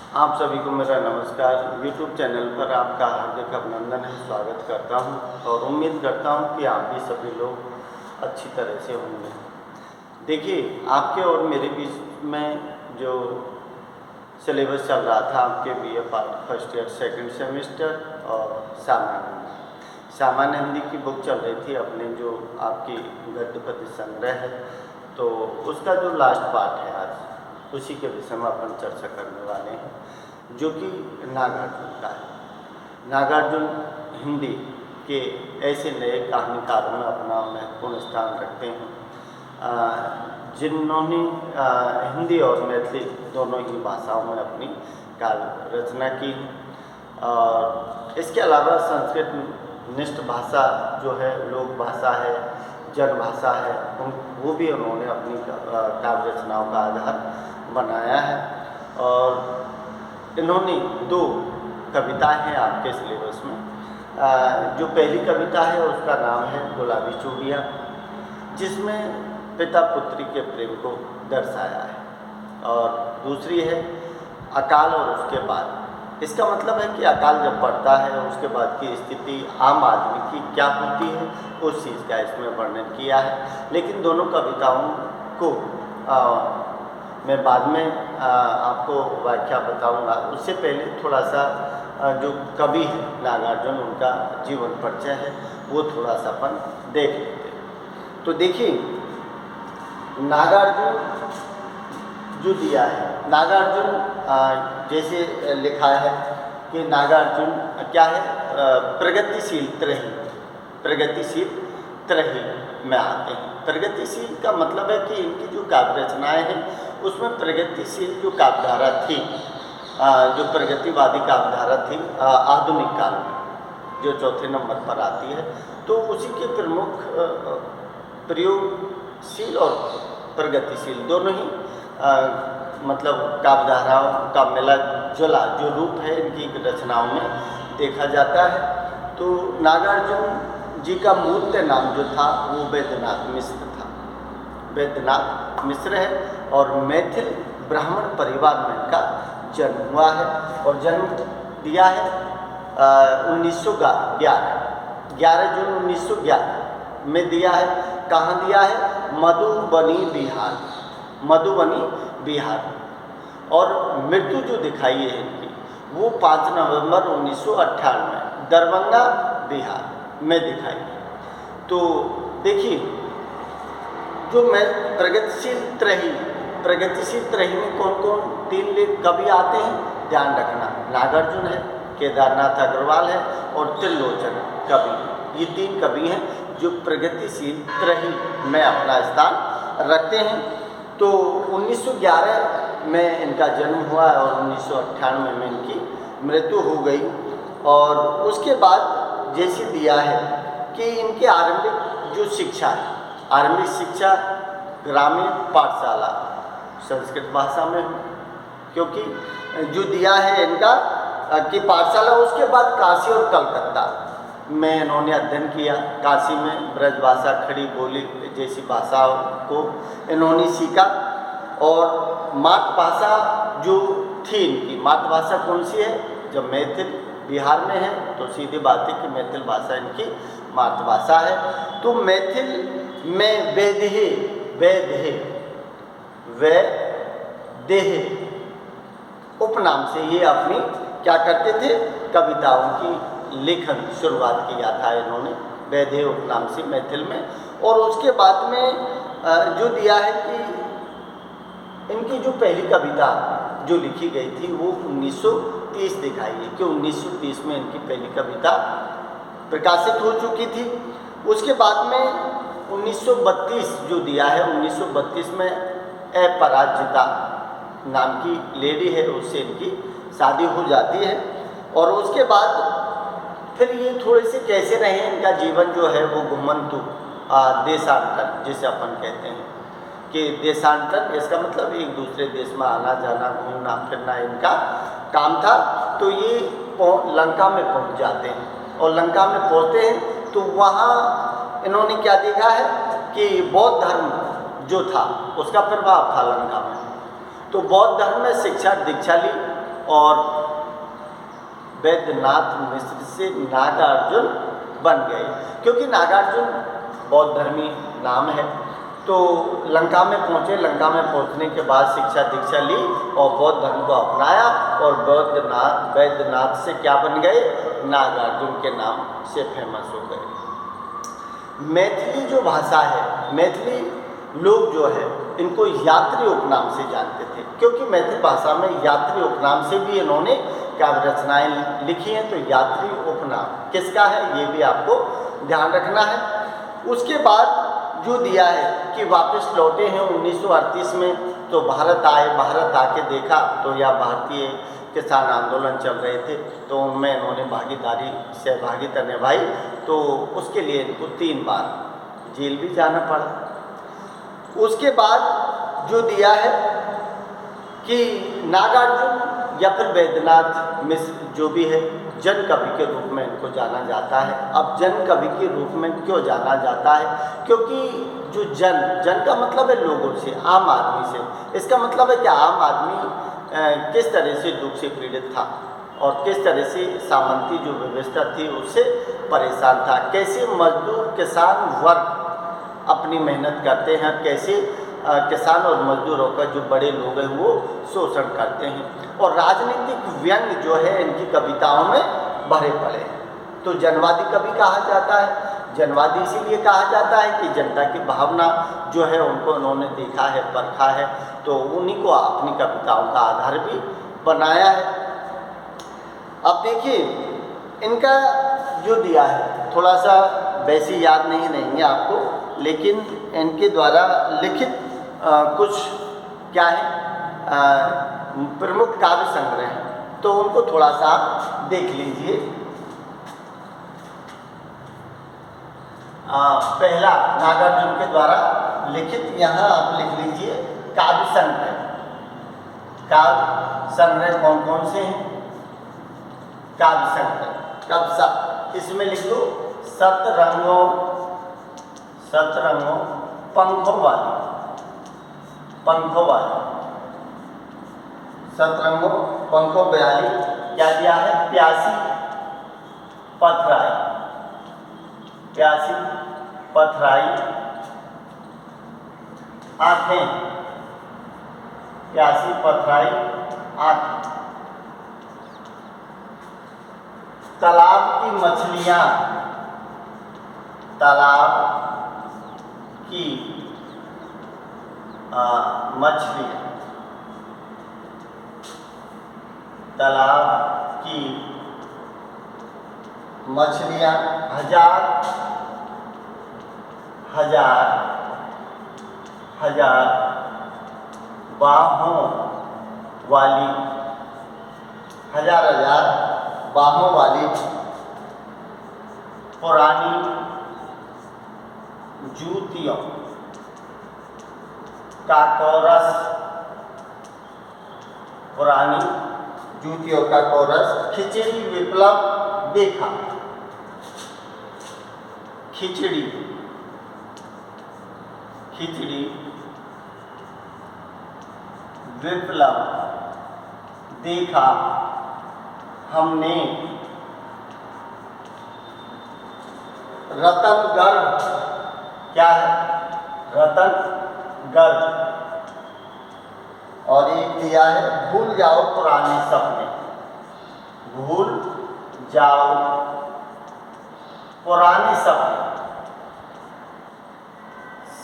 आप सभी को मेरा नमस्कार। YouTube चैनल पर आपका हार्दिक अभिनंदन है, स्वागत करता हूं और उम्मीद करता हूं कि आप भी सभी लोग अच्छी तरह से होंगे। देखिए, आपके और मेरे बीच में जो सिलेबस चल रहा था आपके BA part first year second semester और सामान्य हिंदी की बुक चल रही थी अपने, जो आपकी गद्य पद्य संग्रह है, तो उसका जो लास्ट पार्ट है आज उसी के विषय में अपन चर्चा करने वाले हैं, जो कि नागार्जुन का है। नागार्जुन हिंदी के ऐसे नए कहानीकारों में अपना महत्वपूर्ण स्थान रखते हैं जिन्होंने हिंदी और मैथिली दोनों ही भाषाओं में अपनी काव्य रचना की। और इसके अलावा संस्कृत निष्ठ भाषा जो है, लोक भाषा है, जन भाषा है, वो भी उन्होंने अपनी काव्य रचनाओं का आधार बनाया है। और इन्होंने 2 कविताएं हैं आपके सिलेबस में। जो पहली कविता है उसका नाम है गुलाबी चूड़ियाँ, जिसमें पिता पुत्री के प्रेम को दर्शाया है, और दूसरी है अकाल और उसके बाद। इसका मतलब है कि अकाल जब पड़ता है उसके बाद की स्थिति आम आदमी की क्या होती है, उस चीज़ का इसमें वर्णन किया है। लेकिन दोनों कविताओं को मैं बाद में आपको व्याख्या बताऊंगा। उससे पहले थोड़ा सा जो कवि है नागार्जुन, उनका जीवन परिचय है, वो थोड़ा सा अपन देख लेते हैं। तो देखिए, नागार्जुन जो दिया है, नागार्जुन जैसे लिखा है कि नागार्जुन क्या है, प्रगतिशील त्रही में आते हैं। प्रगतिशील का मतलब है कि इनकी जो काव्य रचनाएँ हैं उसमें प्रगतिशील जो काव्यधारा थी, जो प्रगतिवादी काव्यधारा थी आधुनिक काल में, जो चौथे नंबर पर आती है, तो उसी के प्रमुख प्रयोगशील और प्रगतिशील दोनों ही मतलब काव्यधाराओं का मिला जुला जो रूप है इनकी रचनाओं में देखा जाता है। तो नागार्जुन जी का मूल नाम जो था वो वैद्यनाथ मिश्र था। वैद्यनाथ मिश्र है और मैथिल ब्राह्मण परिवार में इनका जन्म हुआ है, और जन्म दिया है 1911 जून 1911 में दिया है। कहाँ दिया है? मधुबनी बिहार। और मृत्यु जो दिखाई है इनकी वो 5 नवंबर 1998 दरभंगा बिहार में दिखाई है। तो देखिए, जो मैं प्रगतिशील त्रही में कौन कौन 3 लेख कवि आते हैं, ध्यान रखना। नागार्जुन है, केदारनाथ अग्रवाल है और त्रिलोचन कवि। ये 3 कवि हैं जो प्रगतिशील त्रही में अपना स्थान रखते हैं। तो 1911 में इनका जन्म हुआ और 1998 में इनकी मृत्यु हो गई। और उसके बाद जैसे दिया है कि इनकी आरंभिक जो शिक्षा है, आरंभिक शिक्षा ग्रामीण पाठशाला संस्कृत भाषा में, क्योंकि जो दिया है इनका कि पाठशाला, उसके बाद काशी और कलकत्ता में इन्होंने अध्ययन किया। काशी में ब्रजभाषा, खड़ी बोली जैसी भाषाओं को इन्होंने सीखा। और मातृभाषा जो थी इनकी, मातृभाषा कौन सी है? जब मैथिल बिहार में है तो सीधी बात है कि मैथिल भाषा इनकी मातृभाषा है। तो मैथिल में वैदेह उपनाम से ये अपनी क्या करते थे, कविताओं की लेखन शुरुआत किया था इन्होंने, वैदेह उपनाम से मैथिल में। और उसके बाद में जो दिया है कि इनकी जो पहली कविता जो लिखी गई थी वो 1930 दिखाई है कि 1930 में इनकी पहली कविता प्रकाशित हो चुकी थी। उसके बाद में 1932 जो दिया है, 1932 में अपराजिता नाम की लेडी है, उससे इनकी शादी हो जाती है। और उसके बाद फिर ये थोड़े से कैसे रहे, इनका जीवन जो है वो घुमंतु देशांतर जिसे अपन कहते हैं कि देशांतर, इसका मतलब एक दूसरे देश में आना जाना, घूमना फिरना इनका काम था। तो ये लंका में पहुंच जाते हैं, और लंका में पहुंचते हैं तो वहाँ इन्होंने क्या देखा है कि बौद्ध धर्म जो था उसका प्रभाव था लंका में। तो बौद्ध धर्म में शिक्षा दीक्षा ली और वैद्यनाथ मिश्र से नागार्जुन बन गए, क्योंकि नागार्जुन बौद्ध धर्मी नाम है। तो लंका में पहुँचे, लंका में पहुँचने के बाद शिक्षा दीक्षा ली और बौद्ध धर्म को अपनाया और वैद्यनाथ से क्या बन गए, नागार्जुन के नाम से फेमस हो गए। मैथिली जो भाषा है, मैथिली लोग जो है इनको यात्री उपनाम से जानते थे, क्योंकि मैथिली भाषा में यात्री उपनाम से भी इन्होंने काव्य रचनाएँ लिखी हैं। तो यात्री उपनाम किसका है ये भी आपको ध्यान रखना है। उसके बाद जो दिया है कि वापस लौटे हैं 1938 में, तो भारत आए, भारत आके देखा तो यह भारतीय किसान आंदोलन चल रहे थे, तो उनमें इन्होंने सहभागिता निभाई। तो उसके लिए इनको 3 बार जेल भी जाना पड़ा। उसके बाद जो दिया है कि नागार्जुन या फिर वैद्यनाथ मिश्र जो भी है, जन कवि के रूप में इनको जाना जाता है। अब जन कवि के रूप में क्यों जाना जाता है, क्योंकि जो जन का मतलब है लोगों से, आम आदमी से। इसका मतलब है कि आम आदमी किस तरह से दुख से पीड़ित था और किस तरह से सामंती जो व्यवस्था थी उससे परेशान था, कैसे मजदूर किसान वर्ग अपनी मेहनत करते हैं, कैसे किसान और मजदूरों का जो बड़े लोग हैं वो शोषण करते हैं। और राजनीतिक व्यंग जो है इनकी कविताओं में भरे पड़े हैं। तो जनवादी कवि कहा जाता है। जनवादी इसीलिए कहा जाता है कि जनता की भावना जो है उनको उन्होंने देखा है, परखा है, तो उन्हीं को अपनी कविताओं का आधार भी बनाया है। अब देखिए इनका जो दिया है थोड़ा सा वैसे याद नहीं रहेंगे आपको, लेकिन इनके द्वारा लिखित कुछ क्या है प्रमुख काव्य संग्रह हैं, तो उनको थोड़ा सा आप देख लीजिए। पहला नागार्जुन के द्वारा लिखित, यहाँ आप लिख लीजिए काव्य संग्रह। काव्य संग्रह कौन कौन से हैं? काव्य संग्रह कब सब इसमें लिख दो, सतरंगों पंखों वाली, सतरंगों पंखों वाली। क्या दिया है? प्यासी पथराई आंखें, प्यासी पथराई आंखें। तालाब की मछलियां, तालाब की मछलियां, तालाब की मछलियां। हजार बाहों वाली, हजार बाहों वाली पुरानी जूतियों का कोरस, पुरानी जूतियों का कोरस। खिचड़ी विप्लव देखा, खिचड़ी विप्लव देखा हमने। रतन गर्भ, क्या है? रतन गर्भ। और एक दिया है भूल जाओ पुराने सपने, भूल जाओ पुराने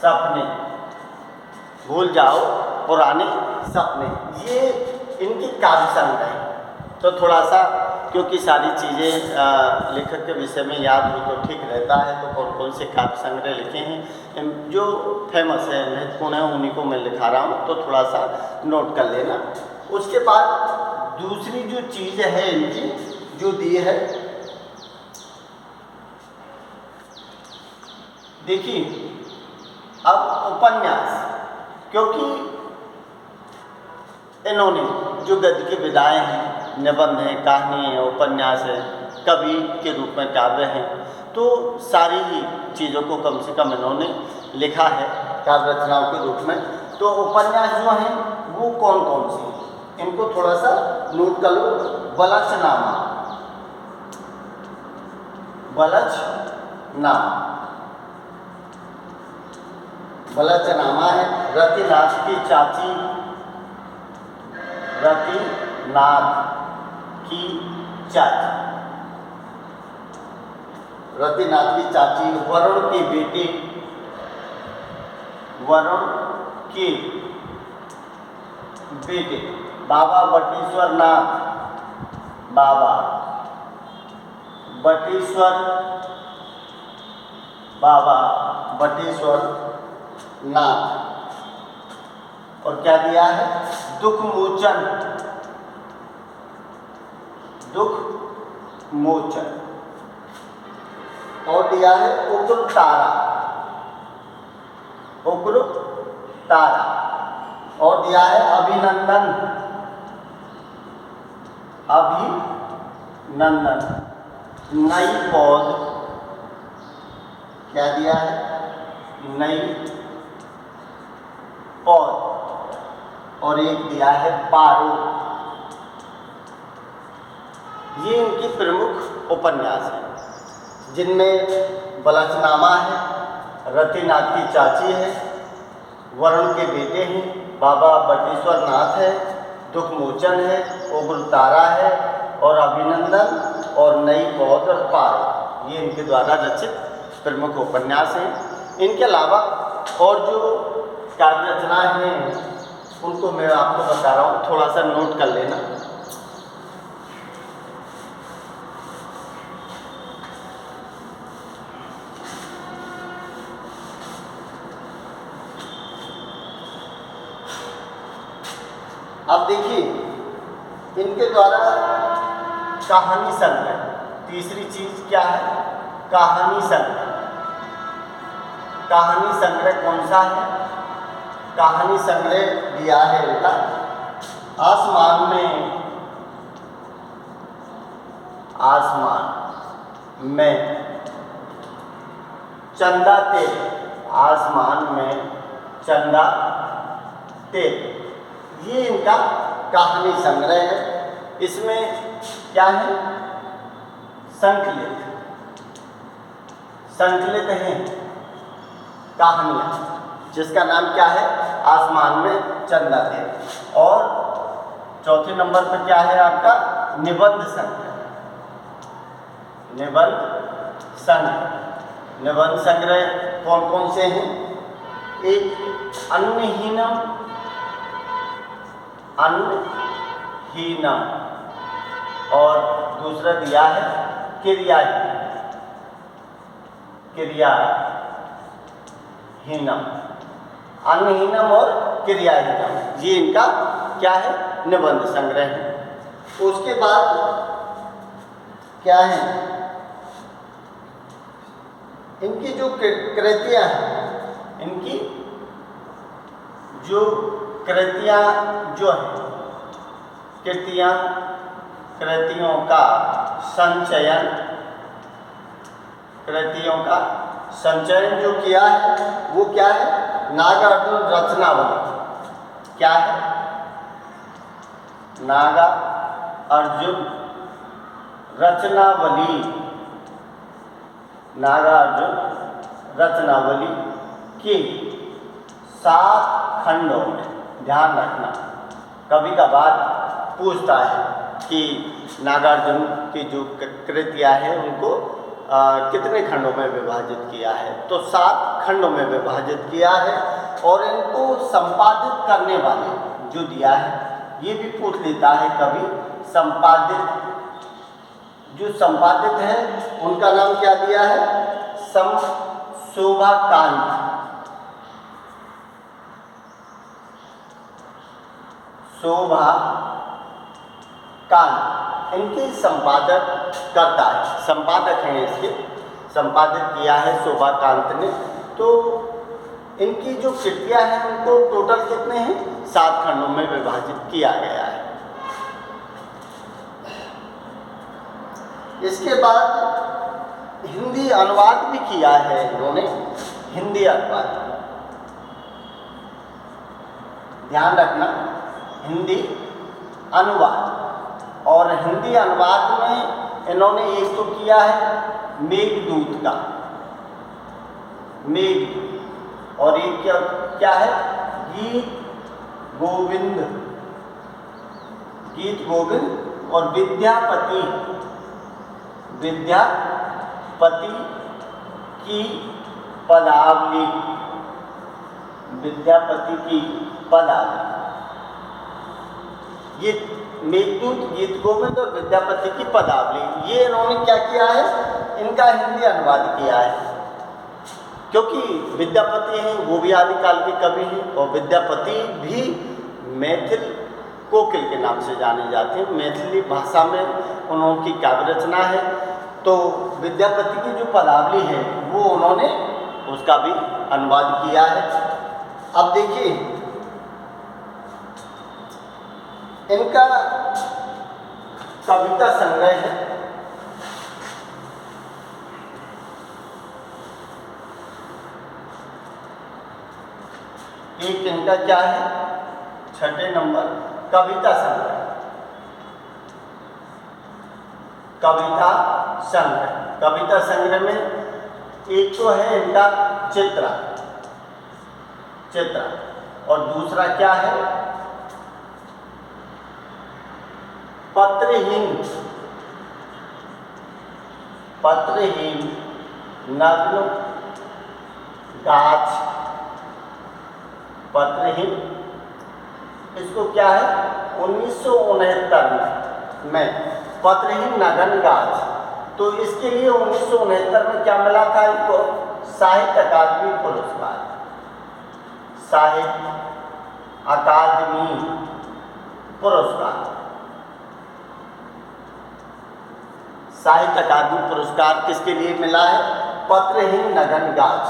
सपने, भूल जाओ पुराने सपने। ये इनकी काव्य संग्रह है। तो थोड़ा सा क्योंकि सारी चीज़ें लेखक के विषय में याद हो तो ठीक रहता है। तो कौन कौन से काव्य संग्रह लिखे हैं जो फेमस है, महत्वपूर्ण है, उन्हीं को मैं लिखा रहा हूँ, तो थोड़ा सा नोट कर लेना। उसके बाद दूसरी जो चीज़ है इनकी जो दी है, देखिए अब उपन्यास, क्योंकि इन्होंने जो गद्य की विधाएँ हैं, निबंध हैं, कहानी है, उपन्यास है, कवि के रूप में काव्य हैं, तो सारी ही चीज़ों को कम से कम इन्होंने लिखा है काव्य रचनाओं के रूप में। तो उपन्यास जो हैं वो कौन कौन सी हैं? इनको थोड़ा सा नोट कर लो। बलचनामा, बलचनामा, बलचनामा है। रतिनाथ की चाची, रतिनाथ की चाची, रतिनाथ की चाची। वरुण की बेटी, वरुण की बेटे। बाबा बटेश्वर नाथ, बाबा बटेश्वर, बाबा बटेश्वर नाथ। और क्या दिया है? दुख मोचन, दुख मोचन। और दिया है उग्र तारा, उग्र तारा। और दिया है अभिनंदन, अभिनंदन। नई पौध, क्या दिया है? नई पौध। और एक दिया है पारो। ये इनकी प्रमुख उपन्यास है, जिनमें बलचनामा है, रतिनाथ की चाची है, वरुण के बेटे हैं, बाबा बटेश्वर नाथ है, दुख मोचन है, उग्रतारा है, और अभिनंदन, और नई पौध और पारो। ये इनके द्वारा रचित प्रमुख उपन्यास हैं। इनके अलावा और जो काव्य रचनाएं हैं उनको मैं आपको बता रहा हूँ, थोड़ा सा नोट कर लेना। अब देखिए, इनके द्वारा कहानी संग्रह, तीसरी चीज क्या है? कहानी संग्रह। कहानी संग्रह कौन सा है? कहानी संग्रह दिया है इनका आसमान में, आसमान में चंदा तेरे, आसमान में चंदा तेरे। ये इनका कहानी संग्रह है। इसमें क्या है? संकलित, संकलित हैं कहानियाँ, जिसका नाम क्या है? आसमान में चंदा तेरे। और चौथे नंबर पर क्या है आपका? निबंध संग्रह, निबंध संग्रह। निबंध संग्रह कौन कौन से हैं? एक अन्नहीनम, अन्नहीनम, और दूसरा दिया है क्रियाहीनम, क्रियाहीनम। अन्नहीनम और क्रियाहीनम, ये इनका क्या है? निबंध संग्रह है। उसके बाद क्या है? इनकी जो कृतियाँ हैं, इनकी जो कृतियाँ जो है, कृतियाँ, कृतियों का संचयन, कृतियों का संचयन जो किया है वो क्या है? नागार्जुन रचनावली। क्या है? नागार्जुन रचनावली, नागार्जुन रचनावली के 7 खंडों में। ध्यान रखना, कभी कभार पूछता है कि नागार्जुन की जो कृतियाँ हैं उनको कितने खंडों में विभाजित किया है? तो 7 खंडों में विभाजित किया है। और इनको संपादित करने वाले जो दिया है, ये भी पूछ लेता है कभी, संपादित, जो संपादित है उनका नाम क्या दिया है? शोभाकांत, शोभाकांत इनके संपादक करता है, संपादक हैं इसके, संपादित किया है शोभाकांत ने। तो इनकी जो कृतियाँ हैं उनको टोटल कितने हैं? 7 खंडों में विभाजित किया गया है। इसके बाद हिंदी अनुवाद भी किया है इन्होंने, हिंदी अनुवाद। ध्यान रखना, हिंदी अनुवाद, और हिंदी अनुवाद में इन्होंने एक तो किया है मेघदूत का, मेघ, और एक क्या क्या है गीत गोविंद, गीत गोविंद, और विद्यापति, विद्यापति की पदावली, विद्यापति की पदावली। ये मेघदूत, गीत गोविंद और विद्यापति की पदावली, ये इन्होंने क्या किया है, इनका हिंदी अनुवाद किया है। क्योंकि विद्यापति हैं वो भी आदिकाल के कवि हैं, और विद्यापति भी मैथिल कोकिल के नाम से जाने जाते हैं। मैथिली भाषा में उनकी काव्य रचना है। तो विद्यापति की जो पदावली है वो उन्होंने उसका भी अनुवाद किया है। अब देखिए इनका कविता संग्रह है, एक इनका क्या है 6 नंबर कविता संग्रह, कविता संग्रह। कविता संग्रह में एक तो है इनका चित्र, चित्र, और दूसरा क्या है पत्रहीन, पत्रहीन नग्न गाछ, पत्रहीन, इसको क्या है 1969 में पत्रहीन नग्न गाछ। तो इसके लिए 1969 में क्या मिला था इनको साहित्य अकादमी पुरस्कार, साहित्य अकादमी पुरस्कार, साहित्य अकादमी पुरस्कार किसके लिए मिला है, पत्रहीन नग्न गाछ।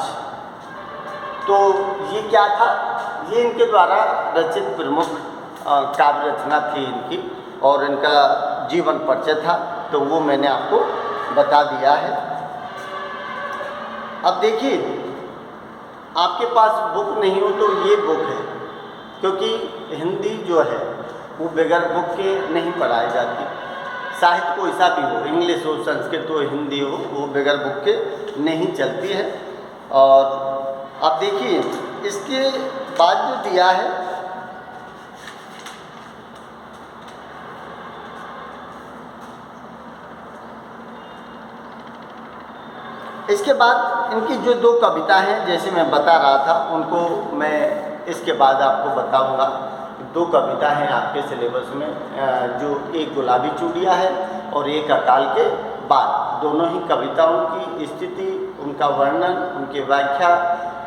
तो ये क्या था, ये इनके द्वारा रचित प्रमुख काव्य रचना थी इनकी, और इनका जीवन परिचय था, तो वो मैंने आपको बता दिया है। अब देखिए आपके पास बुक नहीं हो तो ये बुक है, क्योंकि हिंदी जो है वो बगैर बुक के नहीं पढ़ाई जाती। साहित्य कोई सा भी हो, इंग्लिश हो, संस्कृत हो, हिंदी हो, वो बगैर बुक के नहीं चलती है। और अब देखिए इसके बाद जो दिया है इसके बाद इनकी जो 2 कविता हैं जैसे मैं बता रहा था उनको मैं इसके बाद आपको बताऊंगा। 2 कविता हैं आपके सिलेबस में, जो एक गुलाबी चूड़ियाँ है और एक अकाल के बाद। दोनों ही कविताओं की स्थिति, उनका वर्णन, उनकी व्याख्या,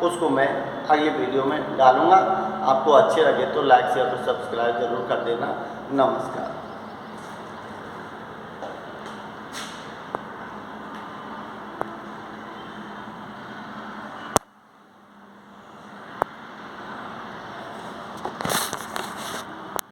उसको मैं अगले वीडियो में डालूंगा। आपको अच्छे लगे तो लाइक शेयर और सब्सक्राइब जरूर कर देना। नमस्कार।